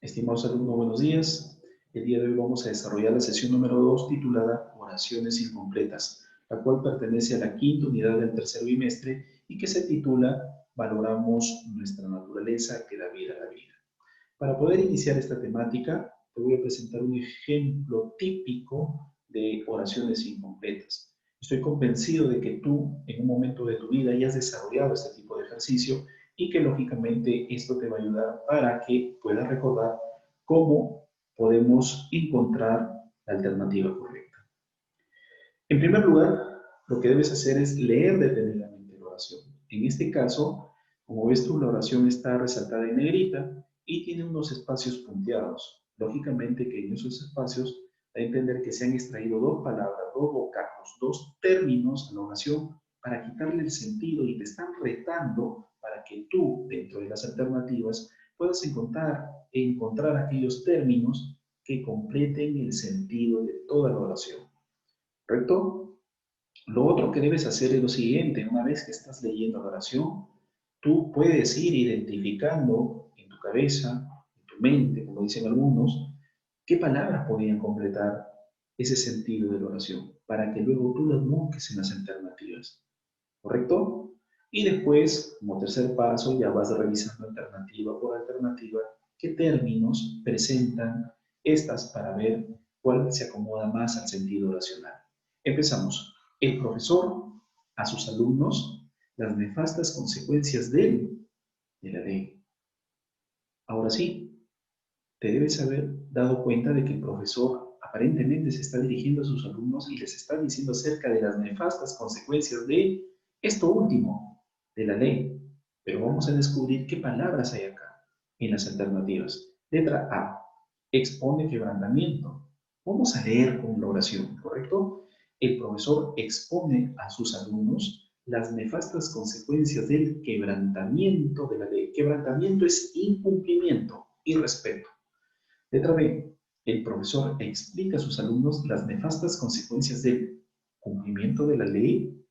Estimados alumnos, buenos días. El día de hoy vamos a desarrollar la sesión número 2 titulada Oraciones incompletas, la cual pertenece a la quinta unidad del tercer bimestre y que se titula Valoramos nuestra naturaleza que da vida a la vida. Para poder iniciar esta temática, te voy a presentar un ejemplo típico de oraciones incompletas. Estoy convencido de que tú, en un momento de tu vida, ya has desarrollado este tipo de ejercicio y que lógicamente esto te va a ayudar para que puedas recordar cómo podemos encontrar la alternativa correcta. En primer lugar, lo que debes hacer es leer detenidamente la oración. En este caso, como ves tú, la oración está resaltada en negrita y tiene unos espacios punteados. Lógicamente que en esos espacios da a entender que se han extraído dos palabras, dos vocablos, dos términos a la oración para quitarle el sentido y te están retando para que tú, dentro de las alternativas, puedas encontrar aquellos términos que completen el sentido de toda la oración. ¿Correcto? Lo otro que debes hacer es lo siguiente: una vez que estás leyendo la oración, tú puedes ir identificando en tu cabeza, en tu mente, como dicen algunos, qué palabras podrían completar ese sentido de la oración, para que luego tú las busques en las alternativas, ¿correcto? Y después, como tercer paso, ya vas revisando alternativa por alternativa qué términos presentan estas para ver cuál se acomoda más al sentido oracional. Empezamos. El profesor a sus alumnos las nefastas consecuencias de la ley. Ahora sí, te debes haber dado cuenta de que el profesor aparentemente se está dirigiendo a sus alumnos y les está diciendo acerca de las nefastas consecuencias de esto último, de la ley. Pero vamos a descubrir qué palabras hay acá en las alternativas. Letra A, expone quebrantamiento. Vamos a leer con la oración, ¿correcto? El profesor expone a sus alumnos las nefastas consecuencias del quebrantamiento de la ley. Quebrantamiento es incumplimiento, irrespeto. Letra B. El profesor explica a sus alumnos las nefastas consecuencias del cumplimiento de la ley.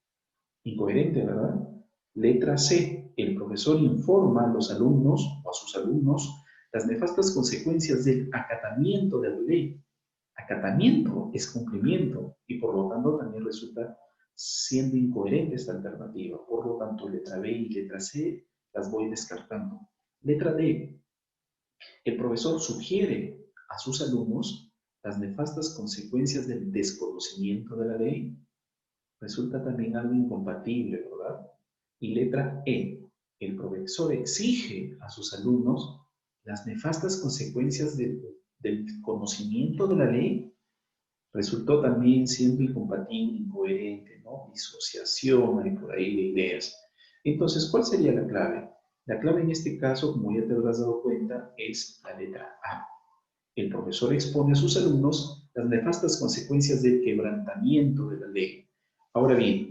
Incoherente, ¿verdad? Letra C. El profesor informa a los alumnos o a sus alumnos las nefastas consecuencias del acatamiento de la ley. Acatamiento es cumplimiento y por lo tanto también resulta siendo incoherente esta alternativa. Por lo tanto, letra B y letra C las voy descartando. Letra D. El profesor sugiere a sus alumnos las nefastas consecuencias del desconocimiento de la ley. Resulta también algo incompatible, ¿verdad? Y letra E. El profesor exige a sus alumnos las nefastas consecuencias del conocimiento de la ley. Resultó también siendo incompatible, incoherente, ¿no? Disociación, hay por ahí de ideas. Entonces, ¿cuál sería la clave? La clave en este caso, como ya te habrás dado cuenta, es la letra A. El profesor expone a sus alumnos las nefastas consecuencias del quebrantamiento de la ley. Ahora bien,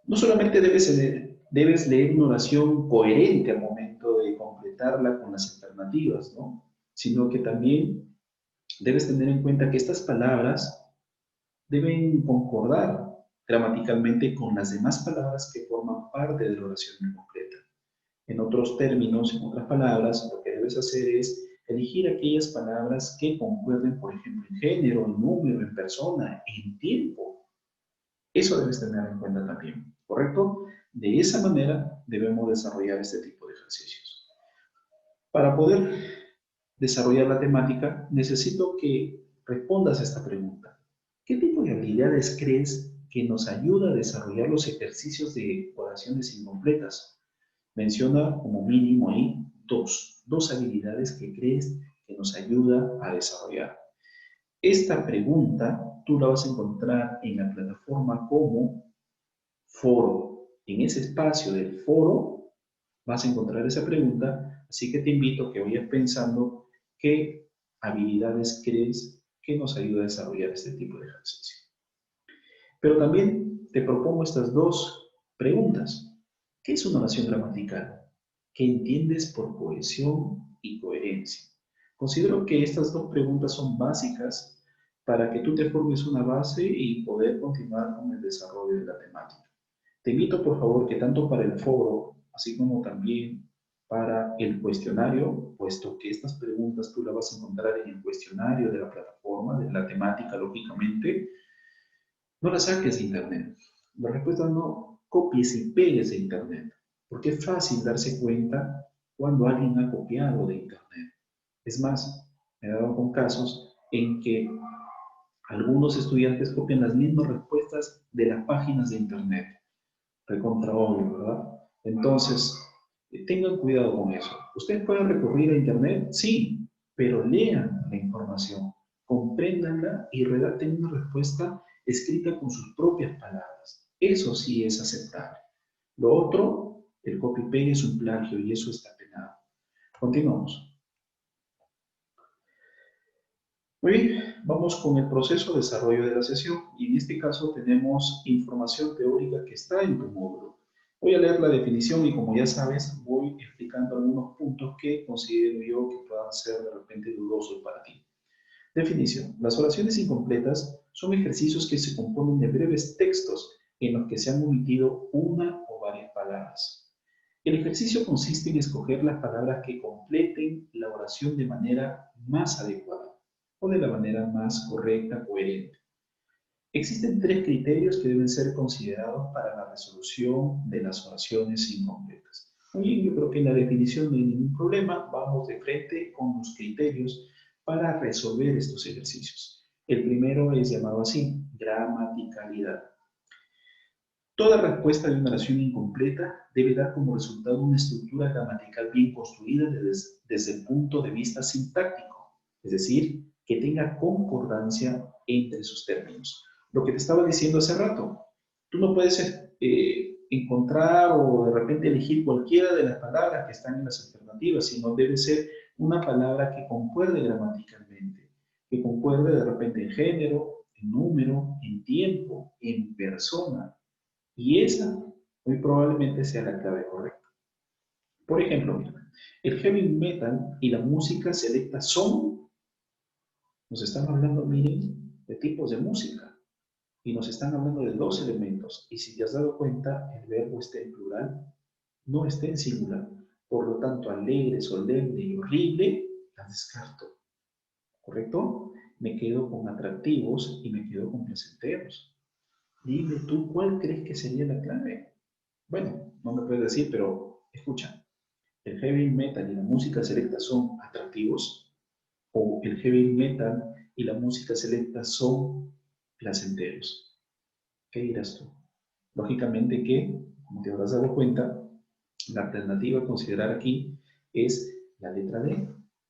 no solamente debes leer una oración coherente al momento de completarla con las alternativas, ¿no? Sino que también debes tener en cuenta que estas palabras deben concordar gramaticalmente con las demás palabras que forman parte de la oración completa. En otros términos, en otras palabras, lo que debes hacer es elegir aquellas palabras que concuerden, por ejemplo, en género, en número, en persona, en tiempo. Eso debes tener en cuenta también, ¿correcto? De esa manera debemos desarrollar este tipo de ejercicios. Para poder desarrollar la temática, necesito que respondas a esta pregunta. ¿Qué tipo de habilidades crees que nos ayuda a desarrollar los ejercicios de oraciones incompletas? Menciona como mínimo ahí dos habilidades que crees que nos ayuda a desarrollar. Esta pregunta tú la vas a encontrar en la plataforma como foro. En ese espacio del foro vas a encontrar esa pregunta, así que te invito a que vayas pensando qué habilidades crees que nos ayuda a desarrollar este tipo de ejercicio. Pero también te propongo estas dos preguntas. ¿Qué es una oración gramatical? ¿Qué entiendes por cohesión y coherencia? Considero que estas dos preguntas son básicas para que tú te formes una base y poder continuar con el desarrollo de la temática. Te invito, por favor, que tanto para el foro, así como también para el cuestionario, puesto que estas preguntas tú las vas a encontrar en el cuestionario de la plataforma, de la temática, lógicamente, no las saques de internet. La respuesta no copies y pegues de internet, porque es fácil darse cuenta cuando alguien ha copiado de internet. Es más, me he dado con casos en que algunos estudiantes copian las mismas respuestas de las páginas de internet. Recontra obvio, ¿verdad? Entonces, tengan cuidado con eso. ¿Ustedes pueden recurrir a internet? Sí, pero lean la información, compréndanla y redacten una respuesta escrita con sus propias palabras. Eso sí es aceptable. Lo otro, el copy-paste es un plagio y eso está penado. Continuamos. Muy bien, vamos con el proceso de desarrollo de la sesión y en este caso tenemos información teórica que está en tu módulo. Voy a leer la definición y como ya sabes voy explicando algunos puntos que considero yo que puedan ser de repente dudosos para ti. Definición. Las oraciones incompletas son ejercicios que se componen de breves textos en los que se han omitido una o varias palabras. El ejercicio consiste en escoger las palabras que completen la oración de manera más adecuada o de la manera más correcta, coherente. Existen tres criterios que deben ser considerados para la resolución de las oraciones incompletas. Muy bien, yo creo que en la definición no hay ningún problema. Vamos de frente con los criterios para resolver estos ejercicios. El primero es llamado así, gramaticalidad. Toda respuesta de una oración incompleta debe dar como resultado una estructura gramatical bien construida desde el punto de vista sintáctico, es decir, que tenga concordancia entre sus términos. Lo que te estaba diciendo hace rato, tú no puedes encontrar o de repente elegir cualquiera de las palabras que están en las alternativas, sino debe ser una palabra que concuerde gramaticalmente, que concuerde de repente en género, en número, en tiempo, en persona. Y esa muy probablemente sea la clave correcta. Por ejemplo, mira, el heavy metal y la música selecta son, nos están hablando, miren, de tipos de música. Y nos están hablando de dos elementos. Y si te has dado cuenta, el verbo está en plural, no está en singular. Por lo tanto, alegre, solemne y horrible, las descarto. ¿Correcto? Me quedo con atractivos y me quedo con placenteros. Dime tú, ¿cuál crees que sería la clave? Bueno, no me puedes decir, pero escucha, ¿el heavy metal y la música selecta son atractivos? ¿O el heavy metal y la música selecta son placenteros? ¿Qué dirás tú? Lógicamente que, como te habrás dado cuenta, la alternativa a considerar aquí es la letra D.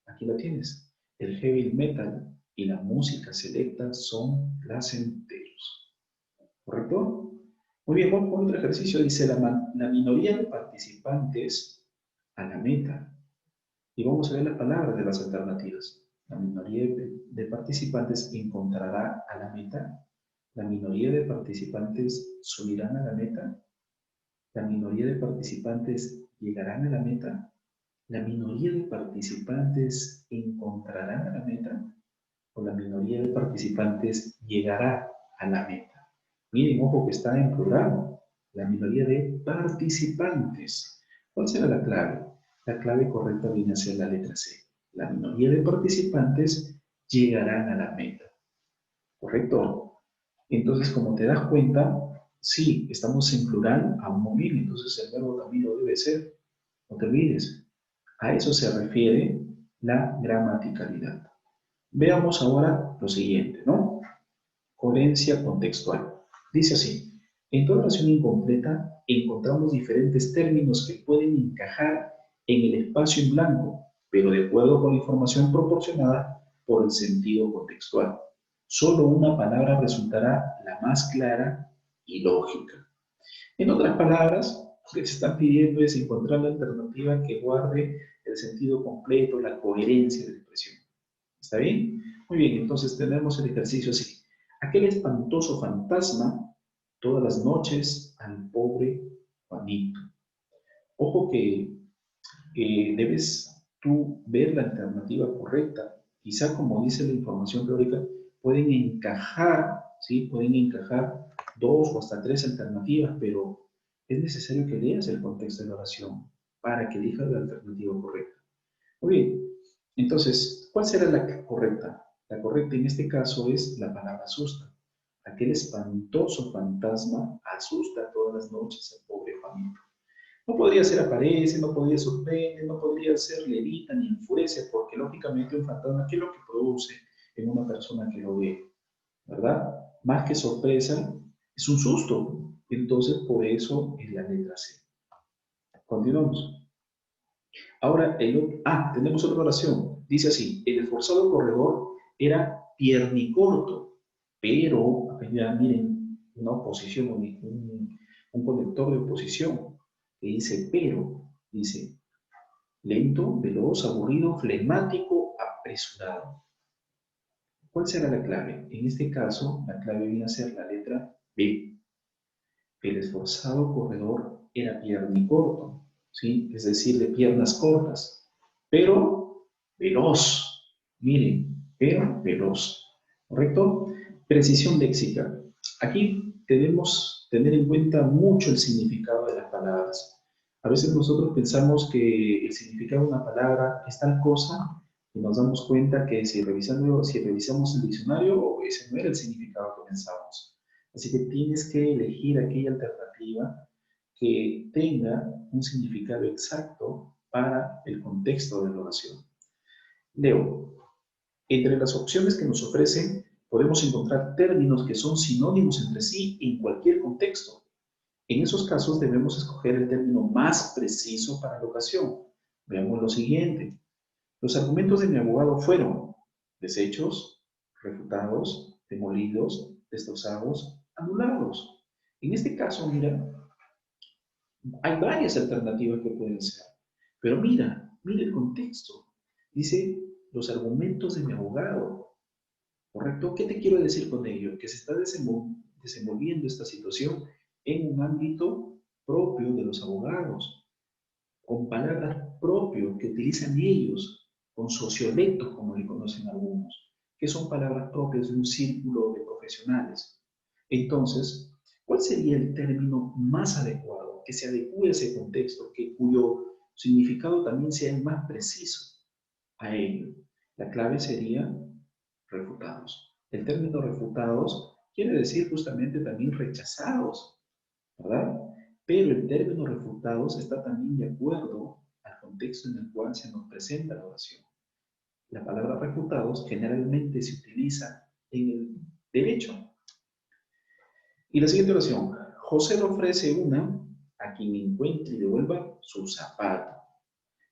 Aquí la tienes. El heavy metal y la música selecta son placenteros. ¿Correcto? Muy bien, vamos con otro ejercicio. Dice la minoría de participantes a la meta. Y vamos a ver las palabras de las alternativas. La minoría de participantes encontrará a la meta. La minoría de participantes subirán a la meta. La minoría de participantes llegarán a la meta. La minoría de participantes encontrarán a la meta. O la minoría de participantes llegará a la meta. Miren, ojo que está en plural. La minoría de participantes. ¿Cuál será la clave? La clave correcta viene a ser la letra C. La minoría de participantes llegarán a la meta. ¿Correcto? Entonces, como te das cuenta, sí, estamos en plural aún muy bien, entonces el verbo también lo debe ser. No te olvides. A eso se refiere la gramaticalidad. Veamos ahora lo siguiente, ¿no? Coherencia contextual. Dice así, en toda oración incompleta encontramos diferentes términos que pueden encajar en el espacio en blanco, pero de acuerdo con la información proporcionada por el sentido contextual. Solo una palabra resultará la más clara y lógica. En otras palabras, lo que se está pidiendo es encontrar la alternativa que guarde el sentido completo, la coherencia de la expresión. ¿Está bien? Muy bien, entonces tenemos el ejercicio así. Aquel espantoso fantasma todas las noches al pobre Juanito. Ojo que debes tú ver la alternativa correcta. Quizá, como dice la información teórica, pueden encajar, ¿sí? Pueden encajar dos o hasta tres alternativas, pero es necesario que leas el contexto de la oración para que elija la alternativa correcta. Muy bien, entonces, ¿cuál será la correcta? La correcta en este caso es la palabra asusta. Aquel espantoso fantasma asusta todas las noches al pobre Juanito. No podría ser aparece, no podría sorprender, no podría ser levita ni enfurece, porque lógicamente un fantasma, ¿qué es lo que produce en una persona que lo ve? ¿Verdad? Más que sorpresa, es un susto. Entonces, por eso es la letra C. Continuamos. Ahora, tenemos otra oración. Dice así, el esforzado corredor era piernicorto, pero, ya miren, una oposición, un conector de oposición, que dice pero, dice lento, veloz, aburrido, flemático, apresurado. ¿Cuál será la clave? En este caso, la clave viene a ser la letra B. El esforzado corredor era piernicorto, ¿sí? Es decir, de piernas cortas, pero veloz. Miren, pero veloz. ¿Correcto? Precisión léxica. Aquí debemos tener en cuenta mucho el significado de las palabras. A veces nosotros pensamos que el significado de una palabra es tal cosa y nos damos cuenta que si revisamos el diccionario, ese no era el significado que pensamos. Así que tienes que elegir aquella alternativa que tenga un significado exacto para el contexto de la oración. Leo, entre las opciones que nos ofrecen podemos encontrar términos que son sinónimos entre sí en cualquier contexto. En esos casos debemos escoger el término más preciso para la ocasión. Veamos lo siguiente. Los argumentos de mi abogado fueron deshechos, refutados, demolidos, destrozados, anulados. En este caso, mira, hay varias alternativas que pueden ser. Pero mira el contexto. Dice los argumentos de mi abogado. ¿Correcto? ¿Qué te quiero decir con ello? Que se está desenvolviendo esta situación en un ámbito propio de los abogados, con palabras propias que utilizan ellos, con sociolectos, como le conocen algunos, que son palabras propias de un círculo de profesionales. Entonces, ¿cuál sería el término más adecuado, que se adecue a ese contexto, cuyo significado también sea el más preciso a ello? La clave sería refutados. El término refutados quiere decir justamente también rechazados, ¿verdad? Pero el término refutados está también de acuerdo al contexto en el cual se nos presenta la oración. La palabra refutados generalmente se utiliza en el derecho. Y la siguiente oración, José le ofrece una a quien encuentre y devuelva su zapato.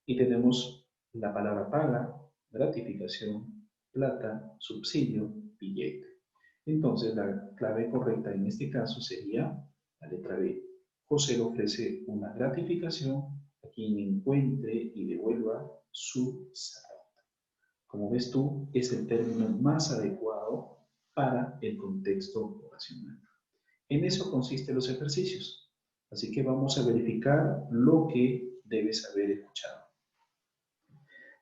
Y tenemos la palabra paga, gratificación, plata, subsidio, billete. Entonces, la clave correcta en este caso sería la letra B. José le ofrece una gratificación a quien encuentre y devuelva su zapato. Como ves tú, es el término más adecuado para el contexto oracional. En eso consisten los ejercicios. Así que vamos a verificar lo que debes haber escuchado.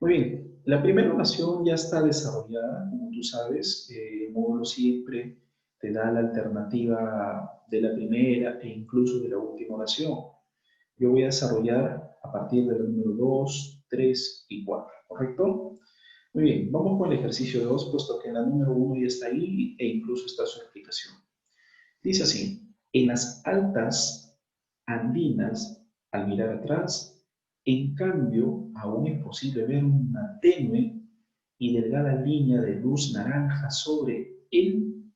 Muy bien, la primera oración ya está desarrollada, como tú sabes, el módulo siempre te da la alternativa de la primera e incluso de la última oración. Yo voy a desarrollar a partir del número 2, 3 y 4, ¿correcto? Muy bien, vamos con el ejercicio 2, puesto que la número 1 ya está ahí e incluso está su explicación. Dice así, en las altas andinas, al mirar atrás, en cambio, aún es posible ver una tenue y delgada línea de luz naranja sobre él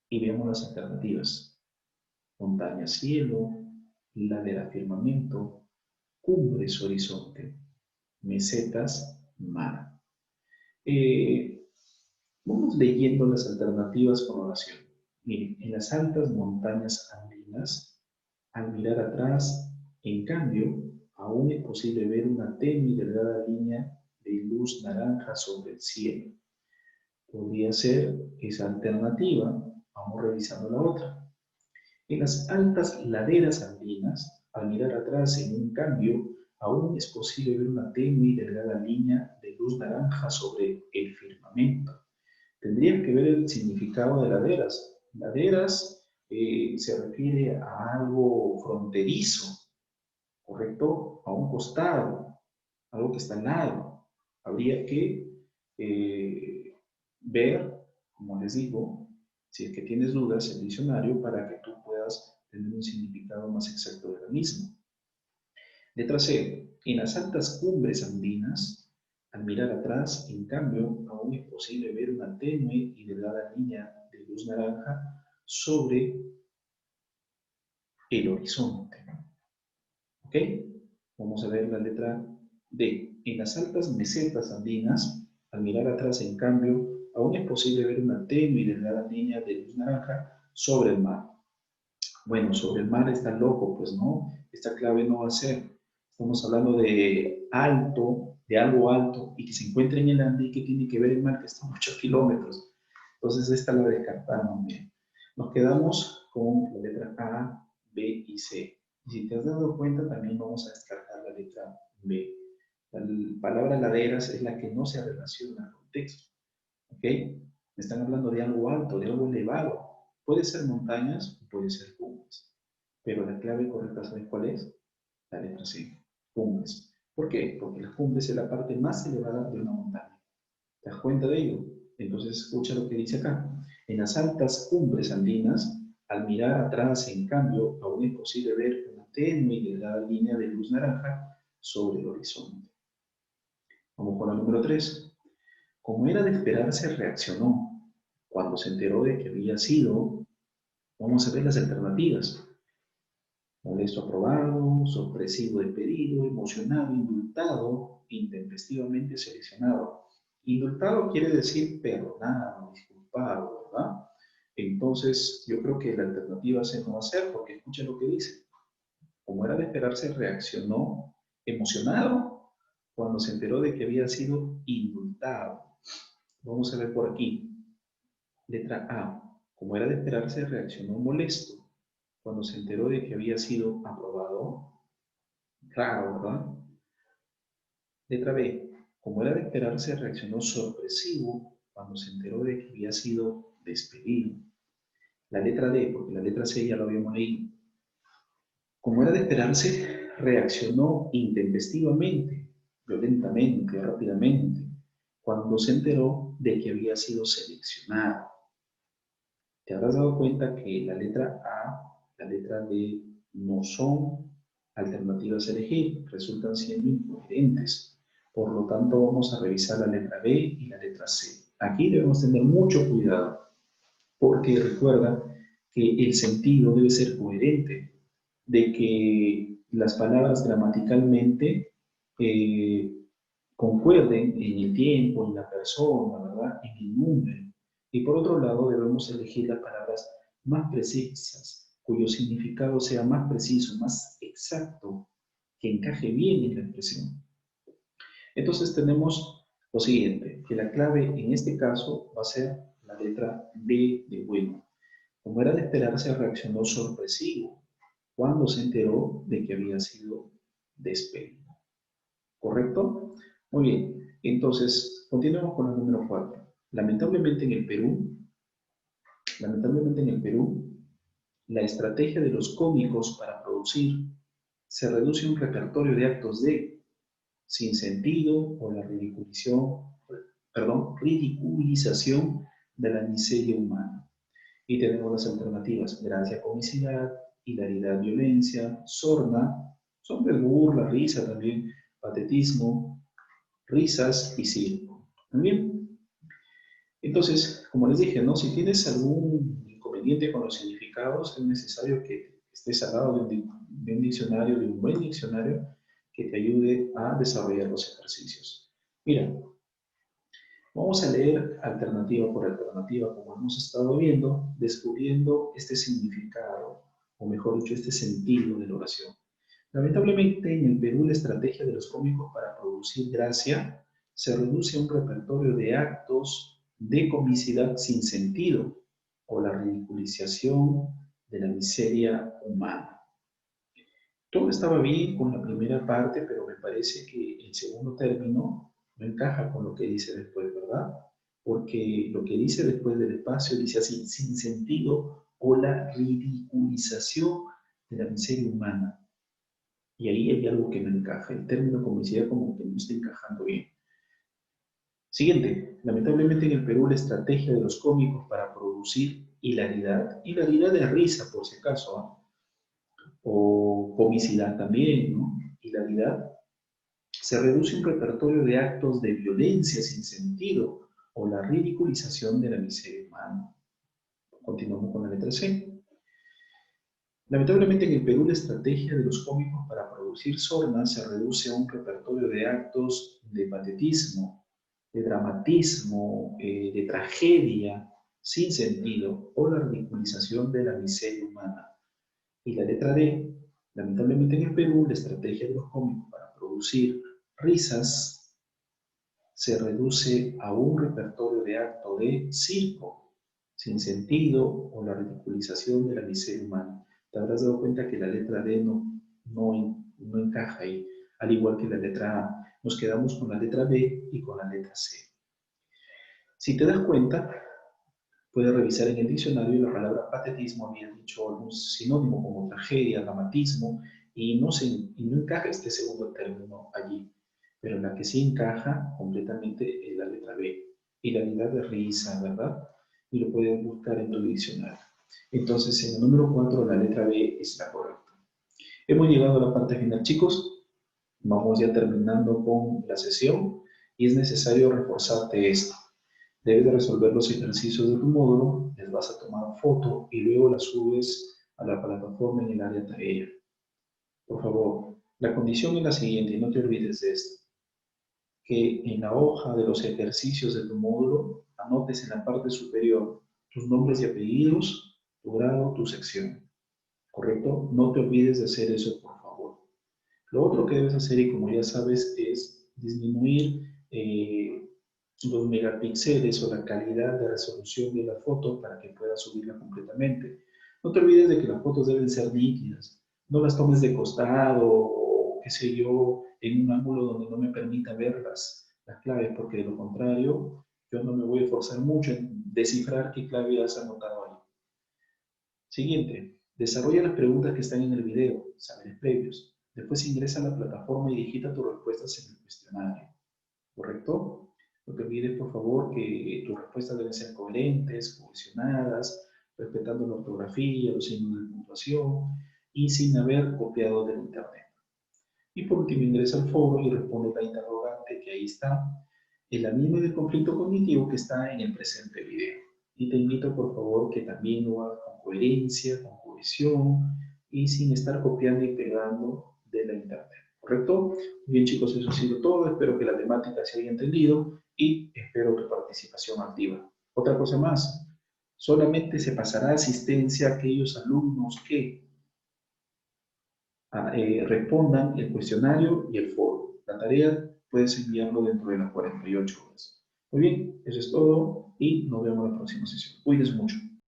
y veamos las alternativas. Montaña, cielo, ladera, firmamento, cumbres, horizonte, mesetas, mar. Eh, Vamos leyendo las alternativas con oración. Miren, en las altas montañas andinas, al mirar atrás, en cambio, aún es posible ver una tenue y delgada línea de luz naranja sobre el cielo. Podría ser esa alternativa. Vamos revisando la otra. En las altas laderas andinas, al mirar atrás, en cambio, aún es posible ver una tenue y delgada línea de luz naranja sobre el firmamento. Tendrían que ver el significado de laderas. Laderas se refiere a algo fronterizo, ¿correcto? A un costado, algo que está al lado. Habría que ver, como les digo, si es que tienes dudas, el diccionario para que tú puedas tener un significado más exacto de la misma. Letra C. En las altas cumbres andinas, al mirar atrás, en cambio, aún es posible ver una tenue y delgada línea de luz naranja sobre el horizonte. ¿Ok? Vamos a ver la letra D. En las altas mesetas andinas, al mirar atrás, en cambio, aún es posible ver una tenue y delgada línea de luz naranja sobre el mar. Bueno, sobre el mar está loco, pues no, esta clave no va a ser. Estamos hablando de alto, de algo alto, y que se encuentra en el Ande y que tiene que ver el mar, que está a muchos kilómetros. Entonces, esta la descartamos bien. Nos quedamos con la letra A, B y C. Y si te has dado cuenta, también vamos a descartar la letra B. La palabra laderas es la que no se relaciona al contexto. ¿Ok? Me están hablando de algo alto, de algo elevado. Puede ser montañas o puede ser cumbres. Pero la clave correcta, ¿sabes cuál es? La letra C, cumbres. ¿Por qué? Porque las cumbres es la parte más elevada de una montaña. ¿Te das cuenta de ello? Entonces escucha lo que dice acá. En las altas cumbres andinas, al mirar atrás, en cambio, aún es posible ver una tenue y delgada línea de luz naranja sobre el horizonte. Vamos con la número 3. Como era de esperarse, reaccionó. Cuando se enteró de que había sido, vamos a ver las alternativas. Molesto aprobado, sorpresivo despedido, emocionado, indultado, intempestivamente seleccionado. Indultado quiere decir perdonado, disculpado, ¿verdad? Entonces, yo creo que la alternativa C no va a ser, porque escucha lo que dice. Como era de esperarse, reaccionó emocionado cuando se enteró de que había sido indultado. Vamos a ver por aquí. Letra A. Como era de esperarse, reaccionó molesto cuando se enteró de que había sido aprobado. Claro, ¿verdad? Letra B. Como era de esperarse, reaccionó sorpresivo cuando se enteró de que había sido despedido. La letra D, porque la letra C ya lo habíamos leído. Como era de esperarse, reaccionó intempestivamente, violentamente, rápidamente, cuando se enteró de que había sido seleccionado. Te habrás dado cuenta que la letra A, la letra D no son alternativas a elegir, resultan siendo incoherentes. Por lo tanto, vamos a revisar la letra B y la letra C. Aquí debemos tener mucho cuidado, porque recuerda que el sentido debe ser coherente, de que las palabras gramaticalmente eh, concuerden en el tiempo, en la persona, ¿verdad? En el número. Y por otro lado, debemos elegir las palabras más precisas, cuyo significado sea más preciso, más exacto, que encaje bien en la expresión. Entonces tenemos lo siguiente, que la clave en este caso va a ser la letra B de bueno. Como era de esperarse, reaccionó sorpresivo cuando se enteró de que había sido despedido. ¿Correcto? Muy bien. Entonces, continuamos con el número 4. Lamentablemente en el Perú, la estrategia de los cómicos para producir se reduce a un repertorio de actos de sin sentido o la ridiculización de la miseria humana. Y tenemos las alternativas: gracia, comicidad, hilaridad, violencia, sorna, son de burla, risa también, patetismo, risas y circo. ¿También? Entonces, como les dije, ¿no? Si tienes algún inconveniente con los significados, es necesario que estés al lado de un diccionario, de un buen diccionario, que te ayude a desarrollar los ejercicios. Mira, vamos a leer alternativa por alternativa, como hemos estado viendo, descubriendo este significado, o mejor dicho, este sentido de la oración. Lamentablemente, en el Perú, la estrategia de los cómicos para producir gracia se reduce a un repertorio de actos de comicidad sin sentido o la ridiculización de la miseria humana. Todo estaba bien con la primera parte, pero me parece que el segundo término no encaja con lo que dice después, ¿verdad? Porque lo que dice después del espacio dice así, sin sentido o la ridiculización de la miseria humana. Y ahí hay algo que no encaja. El término comicidad como que no está encajando bien. Siguiente. Lamentablemente en el Perú la estrategia de los cómicos para producir hilaridad de risa por si acaso, ¿ah? O comicidad también, ¿no? Hilaridad, se reduce un repertorio de actos de violencia sin sentido o la ridiculización de la miseria humana. Continuamos con la letra C. Lamentablemente en el Perú la estrategia de los cómicos para producir sorna se reduce a un repertorio de actos de patetismo, de dramatismo, de tragedia sin sentido o la ridiculización de la miseria humana. Y la letra D, lamentablemente en el Perú la estrategia de los cómicos para producir risas se reduce a un repertorio de acto de circo, sin sentido o la ridiculización de la miseria humana. Te habrás dado cuenta que la letra D no encaja ahí, al igual que la letra A. Nos quedamos con la letra B y con la letra C. Si te das cuenta, puedes revisar en el diccionario la palabra patetismo, había dicho algún sinónimo como tragedia, dramatismo, y no encaja este segundo término allí. Pero la que sí encaja completamente es la letra B. Hilaridad de risa, ¿verdad? Y lo puedes buscar en tu diccionario. Entonces, en el número 4, la letra B es la correcta. Hemos llegado a la parte final, chicos. Vamos ya terminando con la sesión y es necesario reforzarte esto. Debes de resolver los ejercicios de tu módulo, les vas a tomar foto y luego las subes a la plataforma en el área tarea. Por favor, la condición es la siguiente, y no te olvides de esto, que en la hoja de los ejercicios de tu módulo anotes en la parte superior tus nombres y apellidos, tu grado, tu sección. ¿Correcto? No te olvides de hacer eso, por favor. Lo otro que debes hacer, y como ya sabes, es disminuir los megapíxeles o la calidad de resolución de la foto para que puedas subirla completamente. No te olvides de que las fotos deben ser nítidas. No las tomes de costado o, qué sé yo, en un ángulo donde no me permita ver las claves, porque de lo contrario, yo no me voy a esforzar mucho en descifrar qué clave has anotado ahí. Siguiente, desarrolla las preguntas que están en el video, saberes previos. Después ingresa a la plataforma y digita tus respuestas en el cuestionario. ¿Correcto? No te olvides, por favor, que tus respuestas deben ser coherentes, cohesionadas, respetando la ortografía, los signos de puntuación y sin haber copiado del internet. Y por último, ingresa al foro y responde la interrogante que ahí está, el anime del conflicto cognitivo que está en el presente video. Y te invito, por favor, que también lo hagas con coherencia, con cohesión y sin estar copiando y pegando de la internet. ¿Correcto? Muy bien, chicos, eso ha sido todo. Espero que la temática se haya entendido y espero tu participación activa. Otra cosa más, solamente se pasará asistencia a aquellos alumnos que respondan el cuestionario y el foro. La tarea puedes enviarlo dentro de las 48 horas. Muy bien, eso es todo y nos vemos en la próxima sesión. Cuídense mucho.